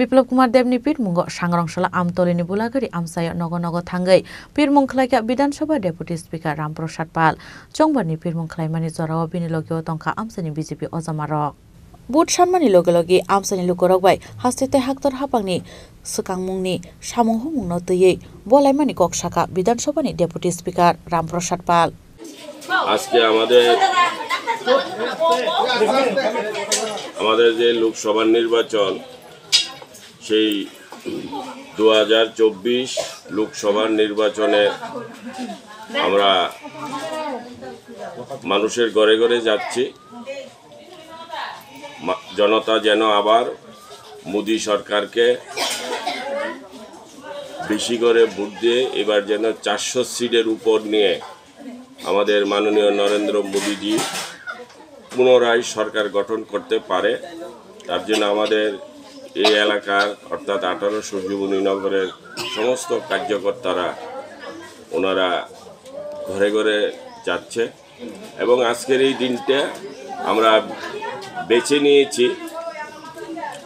বিপ্লব কুমার দেবনি পিরমুঙ্গ सांग्रांसला আমতলিনি বুলাগারি আমসায় নগ থাঙ্গै পিরমুং खलाइका বিধানসভা deputy speaker Ramprasad পাল চংবারনি পিরমুং खलाइमानि जराव बिनि लगियो तंखा আমসাनि বিজেপি अजामारक बुट सानमानि लगे আমসাनि लुकरकबाय हास्तेते हाक्तर हापांनि सुकांमुंनि सामुंहुमुंनो तैयै बलाइमानि ककसाका विधानसभानि डेपुटी स्पिकार रामप्रसाद पाल আজকে আমাদের যে লোকসভা নির্বাচন সেই 2024 লোকসভা নির্বাচনে আমরা মানুষের ঘরে ঘরে যাচ্ছি জনতা যেন আবার মোদি সরকারকে বেশি করে ভোট দিয়ে এবার যেন 400 সিটের উপর নিয়ে আমাদের মাননীয় নরেন্দ্র মোদিজি পুনরায় সরকার গঠন করতে পারে তার জন্য আমাদের এই এলাকার অর্থাৎ 18 সূর্যবনী নগরের সমস্ত কার্যকর্তারা ওনারা ঘরে ঘরে যাচ্ছে এবং আজকের এই দিনটা আমরা বেছে নিয়েছি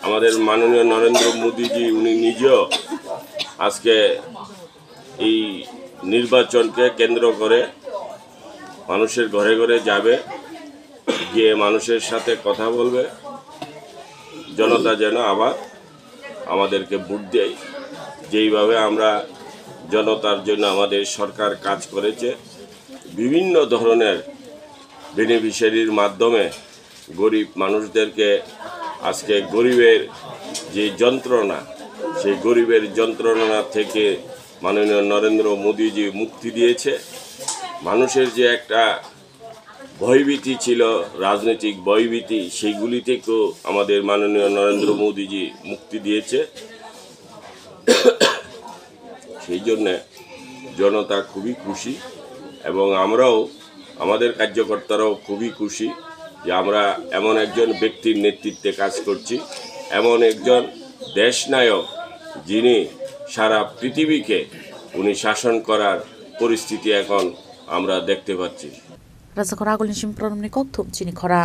আমাদের মাননীয় নরেন্দ্র মোদিজি উনি নিজেও আজকে এই নির্বাচনকে কেন্দ্র করে মানুষের ঘরে ঘরে যাবে গিয়ে মানুষের সাথে কথা বলবে জনতা যেন আবার আমাদেরকে ভোট দেয় যেইভাবে আমরা জনতার জন্য আমাদের সরকার কাজ করেছে বিভিন্ন ধরনের বেনিফিশিয়ারির মাধ্যমে গরিব মানুষদেরকে আজকে গরিবের যে যন্ত্রণা সেই গরিবের যন্ত্রণা থেকে মাননীয় নরেন্দ্র মোদিজি মুক্তি দিয়েছে মানুষের যে একটা ভয়ভীতি ছিল রাজনৈতিক ভয়ভীতি সেইগুলি থেকেও আমাদের মাননীয় নরেন্দ্র মোদিজি মুক্তি দিয়েছে সেই জন্য জনতা খুবই খুশি এবং আমরাও আমাদের কার্যকর্তারাও খুবই খুশি যে আমরা এমন একজন ব্যক্তির নেতৃত্বে কাজ করছি এমন একজন দেশনায়ক যিনি সারা পৃথিবীকে উনি শাসন করার পরিস্থিতি এখন আমরা দেখতে পাচ্ছি রাজা খরা আগলनि सिम प्रनमनि कक्थुम चिनि खरा